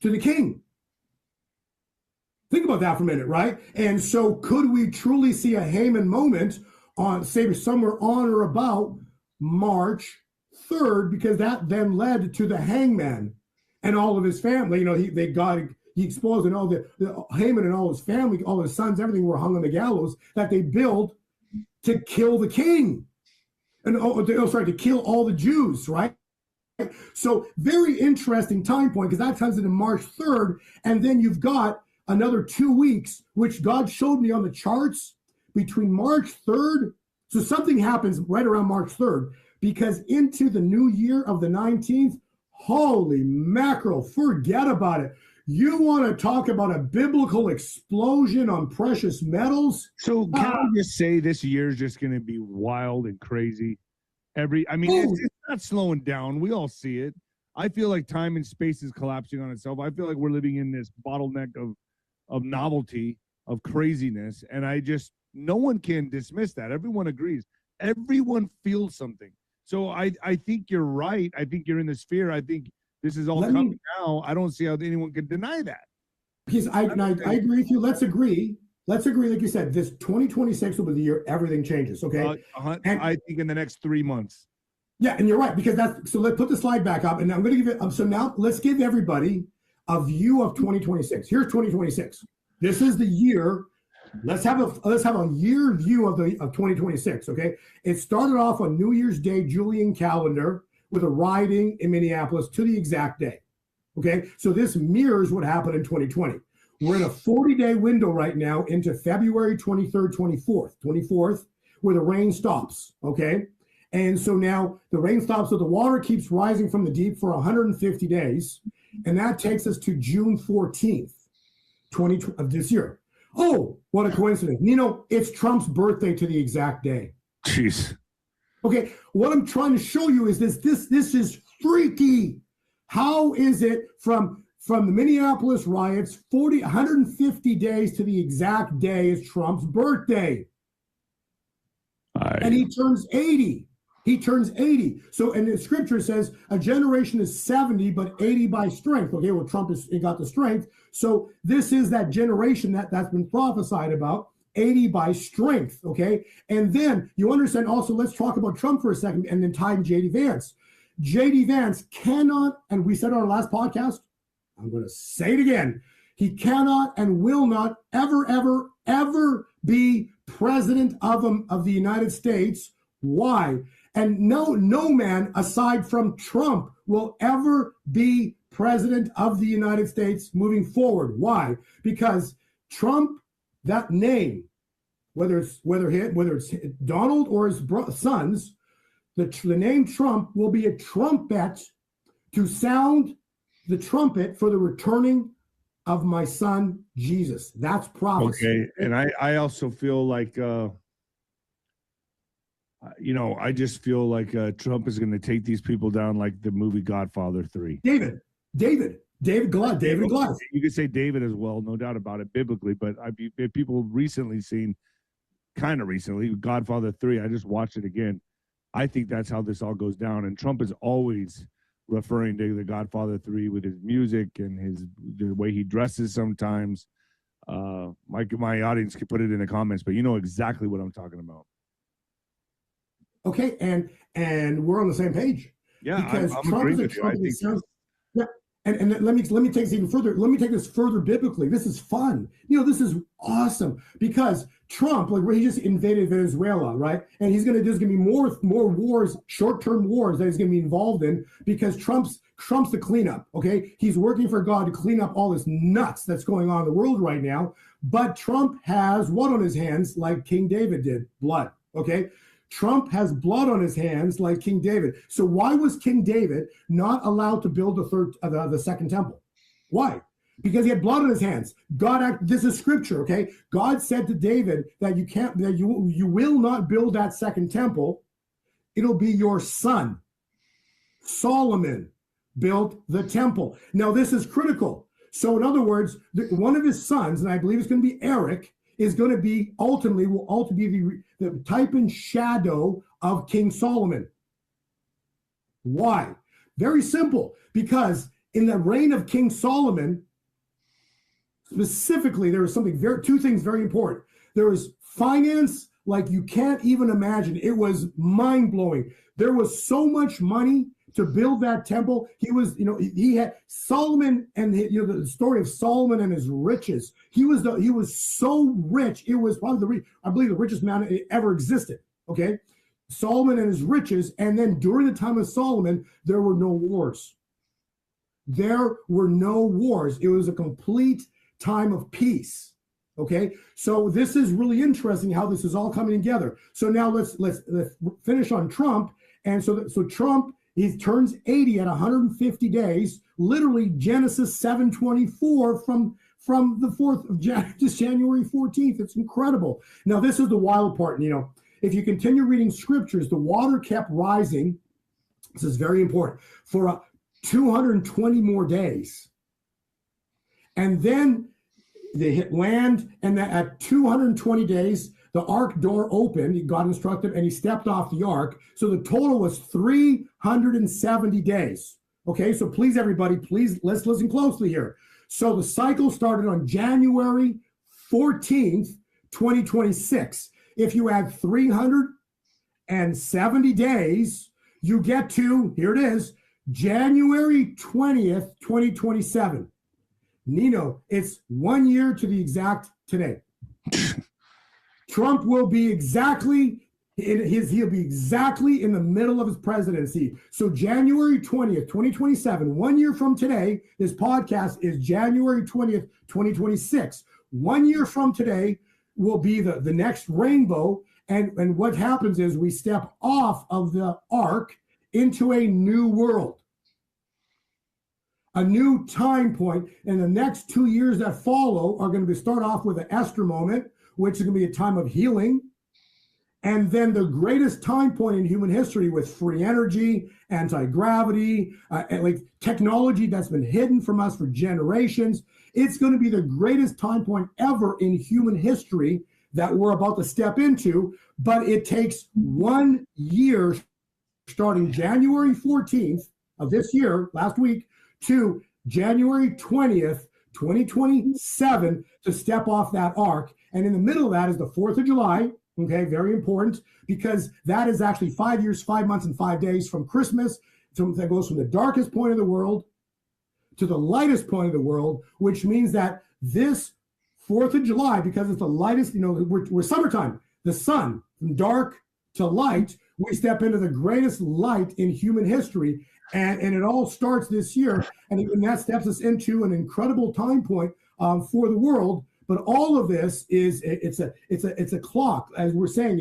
[SPEAKER 2] to the king. Think about that for a minute, right? And so could we truly see a Haman moment on, say, somewhere on or about March 3rd, because that then led to the hangman and all of his family. You know, he exposed, and all the Haman and all his family, all his sons, everything were hung on the gallows that they built to kill the king, and to kill all the Jews, right? So very interesting time point, because that comes into March 3rd, and then you've got another 2 weeks, which God showed me on the charts between March 3rd. So something happens right around March 3rd, because into the new year of the 19th, holy mackerel, forget about it. You want to talk about a biblical explosion on precious metals? So
[SPEAKER 1] can I just say this year is just going to be wild and crazy? It's not slowing down. We all see it. I feel like time and space is collapsing on itself. I feel like we're living in this bottleneck novelty, of craziness. And no one can dismiss that. Everyone agrees. Everyone feels something. So I think you're right. I think you're in the sphere. I think this is all coming now. I don't see how anyone can deny that.
[SPEAKER 2] Because I agree with you. Let's agree. Let's agree, like you said, this 2026 will be the year everything changes, okay?
[SPEAKER 1] I think in the next 3 months.
[SPEAKER 2] Yeah, and you're right, because so let's put the slide back up, and I'm going to give it, so now let's give everybody a view of 2026. Here's 2026. This is the year. Let's have a year view of 2026, okay? It started off on New Year's Day Julian calendar with a rioting in Minneapolis to the exact day, okay? So this mirrors what happened in 2020. We're in a 40-day window right now into February 23rd, 24th, where the rain stops, okay? And so now the rain stops, so the water keeps rising from the deep for 150 days, and that takes us to June 14th, of this year. Oh, what a coincidence. It's Trump's birthday to the exact day.
[SPEAKER 1] Jeez.
[SPEAKER 2] Okay, what I'm trying to show you is this is freaky. How is it from the Minneapolis riots, 150 days to the exact day is Trump's birthday. And he turns 80. So, and the scripture says a generation is 70, but 80 by strength. Okay, well, Trump got the strength. So this is that generation that's been prophesied about, 80 by strength, okay? And then you understand also, let's talk about Trump for a second and then tie in J.D. Vance. J.D. Vance cannot, and we said on our last podcast, I'm going to say it again. He cannot and will not ever be president of the United States. Why? And no man aside from Trump will ever be president of the United States moving forward. Why? Because Trump, that name, whether it's Donald or his sons, the name Trump will be a trumpet to sound the trumpet for the returning of my son Jesus. That's prophecy.
[SPEAKER 1] Okay, and I also feel like I just feel like Trump is going to take these people down like the movie Godfather 3.
[SPEAKER 2] David Goliath.
[SPEAKER 1] You could say David as well, no doubt about it, biblically. But people recently seen, kind of recently, Godfather 3. I just watched it again. I think that's how this all goes down. And Trump is always referring to the Godfather 3 with his music and the way he dresses sometimes. My audience can put it in the comments, but you know exactly what I'm talking about.
[SPEAKER 2] Okay, and we're on the same page.
[SPEAKER 1] Yeah,
[SPEAKER 2] because
[SPEAKER 1] I'm
[SPEAKER 2] Trump is a trumpet that sounds. Yeah, and let me take this even further. Let me take this further biblically. This is fun. This is awesome because Trump, like he just invaded Venezuela, right? And there's gonna be more wars, short-term wars that he's gonna be involved in because Trump's the cleanup. Okay, he's working for God to clean up all this nuts that's going on in the world right now. But Trump has what on his hands, like King David did, blood. Okay. Trump has blood on his hands like King David. So why was King David not allowed to build the second temple? Why? Because he had blood on his hands. This is scripture, okay? God said to David that you will not build that second temple. It'll be your son. Solomon built the temple. Now this is critical. So in other words, one of his sons, and I believe it's going to be Eric, is going to be will ultimately be the type and shadow of King Solomon. Why? Very simple. Because in the reign of King Solomon, specifically, there was two things very important. There was finance like you can't even imagine. It was mind-blowing. There was so much money to build that temple. He had Solomon and the story of Solomon and his riches. He was so rich. It was probably the richest man ever existed. Okay, Solomon and his riches. And then during the time of Solomon, there were no wars. There were no wars. It was a complete time of peace. Okay, so this is really interesting how this is all coming together. So now let's finish on Trump. And so Trump, he turns 80 at 150 days, literally Genesis 7:24 from the 4th of January 14th. It's incredible. Now, this is the wild part. If you continue reading scriptures, the water kept rising. This is very important for 220 more days. And then They hit land, and that at 220 days, the ark door opened. God instructed, and he stepped off the ark. So the total was 370 days. Okay, so please, everybody, please, let's listen closely here. So the cycle started on January 14th, 2026. If you add 370 days, you get to, here it is, January 20th, 2027. Nino, it's 1 year to the exact today. Trump will be exactly he'll be exactly in the middle of his presidency. So January 20th, 2027, 1 year from today, this podcast is January 20th, 2026. 1 year from today will be the next rainbow. And what happens is we step off of the ark into a new world, a new time point. And the next 2 years that follow are going to start off with an Esther moment, which is going to be a time of healing. And then the greatest time point in human history with free energy, anti-gravity, and like technology that's been hidden from us for generations. It's going to be the greatest time point ever in human history that we're about to step into. But it takes 1 year, starting January 14th of this year, last week, to January 20th, 2027, to step off that ark. And in the middle of that is the 4th of July. Okay, very important, because that is actually 5 years, 5 months, and 5 days from Christmas. That goes from the darkest point of the world to the lightest point of the world, which means that this 4th of July, because it's the lightest, we're summertime, the sun, from dark to light, we step into the greatest light in human history. And it all starts this year. And that steps us into an incredible time point for the world. But all of this is it's a clock, as we're saying.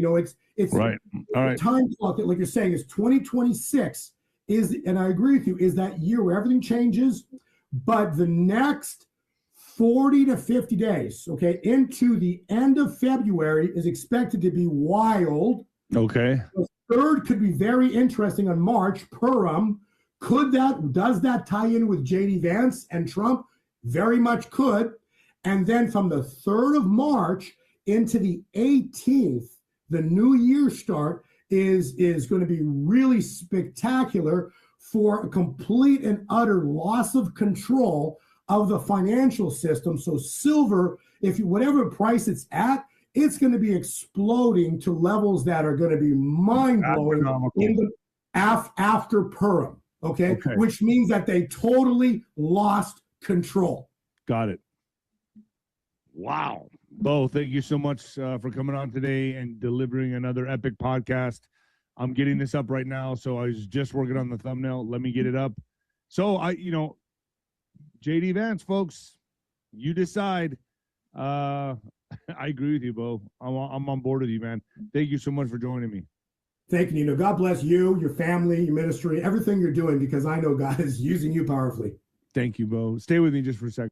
[SPEAKER 2] It's
[SPEAKER 1] right. All right.
[SPEAKER 2] Time clock that, like you're saying, is 2026 is, and I agree with you, is that year where everything changes. But the next 40 to 50 days, okay, into the end of February is expected to be wild.
[SPEAKER 1] Okay.
[SPEAKER 2] The third could be very interesting on March. Purim. Does that tie in with JD Vance and Trump? Very much could. And then from the 3rd of March into the 18th, the new year start is going to be really spectacular for a complete and utter loss of control of the financial system. So silver, whatever price it's at, it's going to be exploding to levels that are going to be mind-blowing after Purim, okay? Which means that they totally lost control.
[SPEAKER 1] Got it. Wow. Bo, thank you so much for coming on today and delivering another epic podcast. I'm getting this up right now, so I was just working on the thumbnail. Let me get it up. So JD Vance, folks, you decide. I agree with you, Bo. I'm on board with you, man. Thank you so much for joining me.
[SPEAKER 2] Thank you, Nino. God bless you, your family, your ministry, everything you're doing, because I know God is using you powerfully.
[SPEAKER 1] Thank you, Bo. Stay with me just for a second.